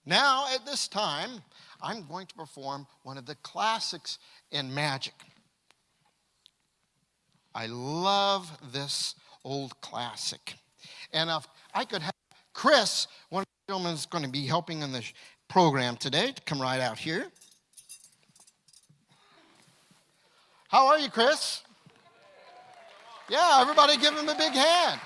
Now, at this time, I'm going to perform one of the classics in magic. I love this old classic. And if I could have Chris, one of the gentlemen is going to be helping in the program today, to come right out here. How are you, Chris? Yeah, everybody give him a big hand.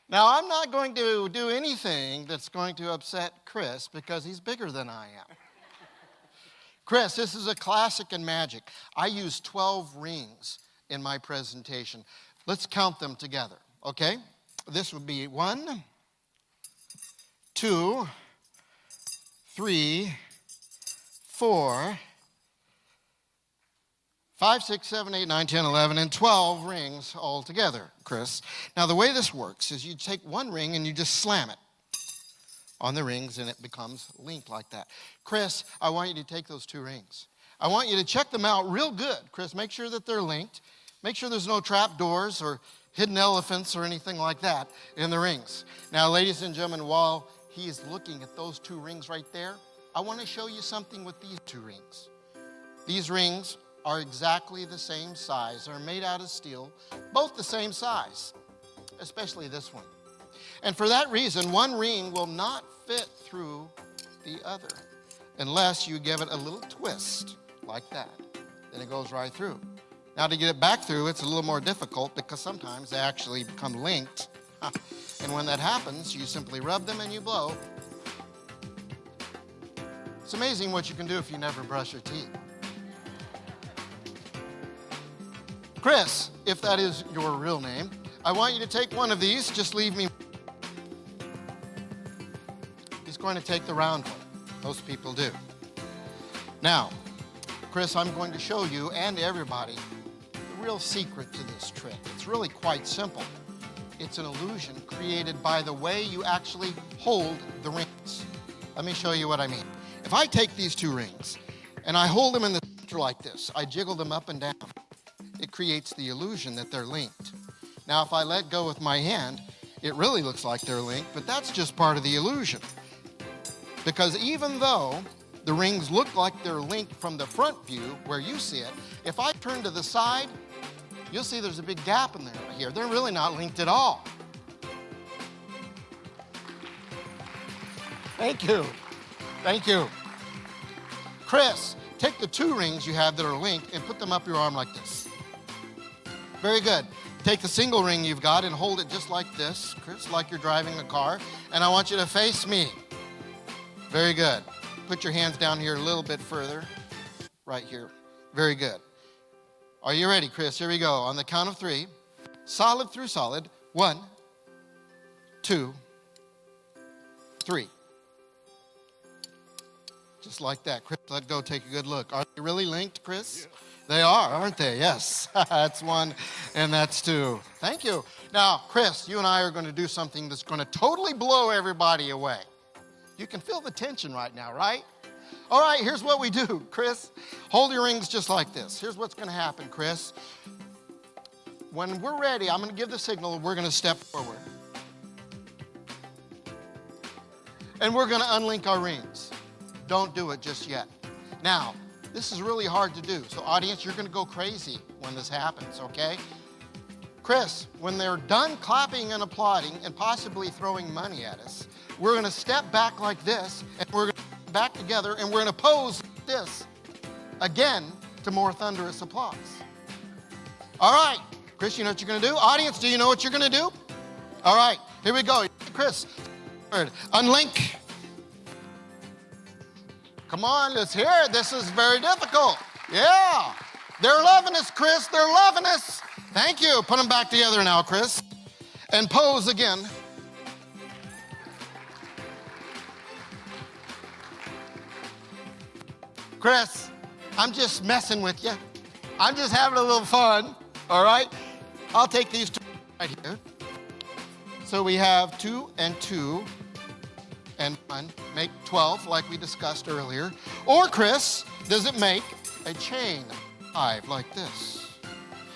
Now, I'm not going to do anything that's going to upset Chris because he's bigger than I am. Chris, this is a classic in magic. I use 12 rings in my presentation. Let's count them together, okay? This would be 1, 2, 3, 4, 5, 6, 7, 8, 9, 10, 11, and 12 rings all together, Chris. Now, the way this works is you take one ring and you just slam it on the rings, and it becomes linked like that. Chris, I want you to take those 2 rings. I want you to check them out real good. Chris, make sure that they're linked. Make sure there's no trap doors or hidden elephants or anything like that in the rings. Now, ladies and gentlemen, while he's looking at those 2 rings right there, I want to show you something with these 2 rings. These rings are exactly the same size. They're made out of steel, both the same size, especially this one. And for that reason, one ring will not fit through the other unless you give it a little twist like that. Then it goes right through. Now, to get it back through, it's a little more difficult because sometimes they actually become linked. And when that happens, you simply rub them and you blow. It's amazing what you can do if you never brush your teeth. Chris, if that is your real name, I want you to take one of these. Just leave me. He's going to take the round one. Most people do. Now, Chris, I'm going to show you and everybody the real secret to this trick. It's really quite simple. It's an illusion created by the way you actually hold the rings. Let me show you what I mean. If I take these 2 rings and I hold them in the center like this, I jiggle them up and down, it creates the illusion that they're linked. Now, if I let go with my hand, it really looks like they're linked, but that's just part of the illusion. Because even though the rings look like they're linked from the front view where you see it, if I turn to the side, you'll see there's a big gap in there right here. They're really not linked at all. Thank you. Thank you. Chris, take the 2 rings you have that are linked and put them up your arm like this. Very good. Take the single ring you've got and hold it just like this, Chris, like you're driving a car. And I want you to face me. Very good. Put your hands down here a little bit further. Right here. Very good. Are you ready, Chris? Here we go. On the count of 3, solid through solid. 1, 2, 3. Just like that. Chris, let go. Take a good look. Are they really linked, Chris? Yeah. They are, aren't they? Yes. That's 1 and that's 2. Thank you. Now, Chris, you and I are going to do something that's going to totally blow everybody away. You can feel the tension right now, right? All right, here's what we do, Chris. Hold your rings just like this. Here's what's going to happen, Chris. When we're ready, I'm going to give the signal, and we're going to step forward. And we're going to unlink our rings. Don't do it just yet. Now, this is really hard to do. So, audience, you're going to go crazy when this happens, okay? Chris, when they're done clapping and applauding and possibly throwing money at us, we're going to step back like this, and we're going to back together, and we're going to pose like this again to more thunderous applause. All right. Chris, you know what you're going to do? Audience, do you know what you're going to do? All right. Here we go. Chris, unlink. Come on, let's hear it. This is very difficult. Yeah. They're loving us, Chris. They're loving us. Thank you. Put them back together now, Chris. And pose again. Chris, I'm just messing with you. I'm just having a little fun, all right? I'll take these 2 right here. So we have 2 and 2 and 1. Make 12 like we discussed earlier. Or, Chris, does it make a chain 5 like this?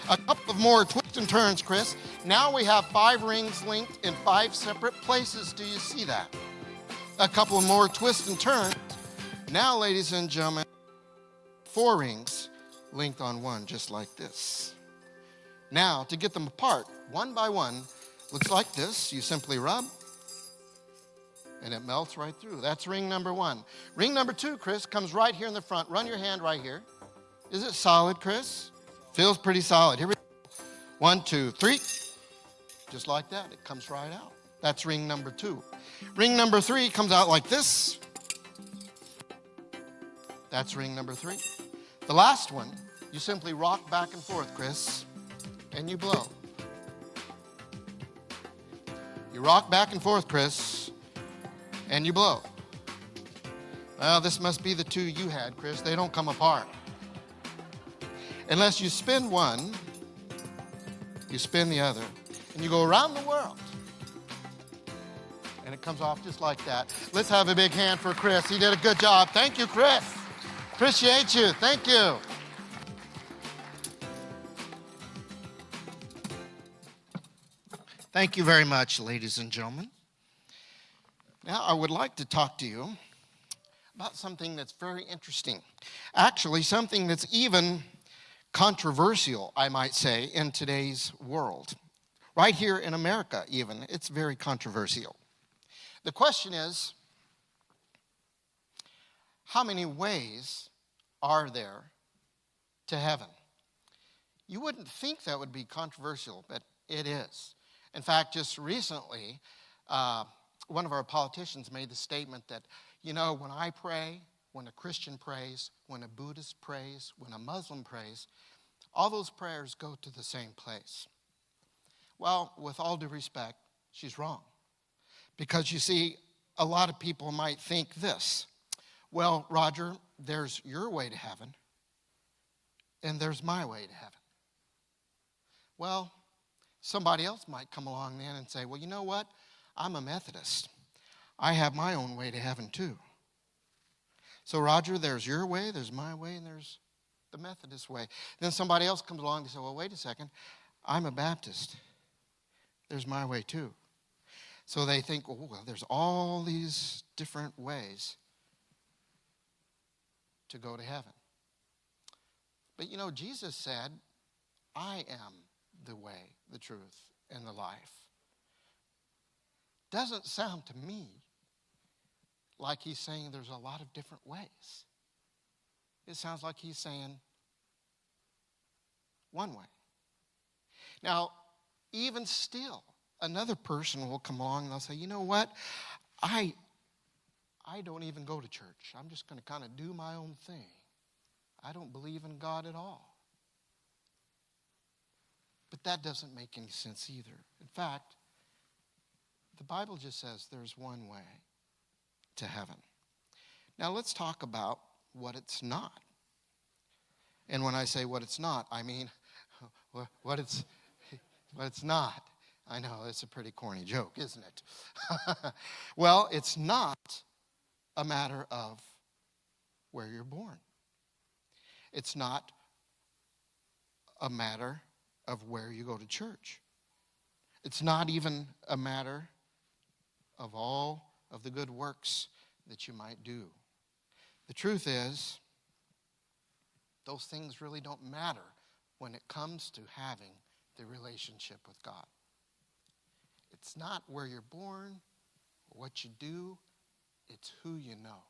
A couple of more twists and turns, Chris. Now we have 5 rings linked in 5 separate places. Do you see that? A couple more twists and turns. Now, ladies and gentlemen, 4 rings linked on one, just like this. Now, to get them apart, one by one, looks like this. You simply rub, and it melts right through. That's ring number 1. Ring number 2, Chris, comes right here in the front. Run your hand right here. Is it solid, Chris? Feels pretty solid. Here we go. 1, 2, 3. Just like that. It comes right out. That's ring number 2. Ring number 3 comes out like this. That's ring number 3. The last one, you simply rock back and forth, Chris, and you blow. You rock back and forth, Chris, and you blow. Well, this must be the 2 you had, Chris. They don't come apart. Unless you spin one, you spin the other, and you go around the world. And it comes off just like that. Let's have a big hand for Chris. He did a good job. Thank you, Chris. Appreciate you. Thank you. Thank you very much, ladies and gentlemen. Now, I would like to talk to you about something that's very interesting. Actually, something that's even controversial, I might say, in today's world. Right here in America, even, it's very controversial. The question is, how many ways are there to heaven? You wouldn't think that would be controversial, but it is. In fact, just recently, one of our politicians made the statement that, you know, when I pray, when a Christian prays, when a Buddhist prays, when a Muslim prays, all those prayers go to the same place. Well, with all due respect, she's wrong. Because you see, a lot of people might think this. Well, Roger, there's your way to heaven, and there's my way to heaven. Well, somebody else might come along then and say, well, you know what? I'm a Methodist. I have my own way to heaven too. So, Roger, there's your way, there's my way, and there's the Methodist way. Then somebody else comes along and says, well, wait a second. I'm a Baptist. There's my way too. So they think, well, there's all these different ways to go to heaven. But you know, Jesus said, I am the way, the truth, and the life. Doesn't sound to me like he's saying there's a lot of different ways. It sounds like he's saying one way. Now, even still, another person will come along and they'll say, you know what? I don't even go to church. I'm just going to kind of do my own thing. I don't believe in God at all. But that doesn't make any sense either. In fact, the Bible just says there's one way to heaven. Now let's talk about what it's not. And when I say what it's not, I mean what it's not. I know, it's a pretty corny joke, isn't it? Well, it's not a matter of where you're born. It's not a matter of where you go to church. It's not even a matter of all of the good works that you might do. The truth is, those things really don't matter when it comes to having the relationship with God. It's not where you're born or what you do, it's who you know.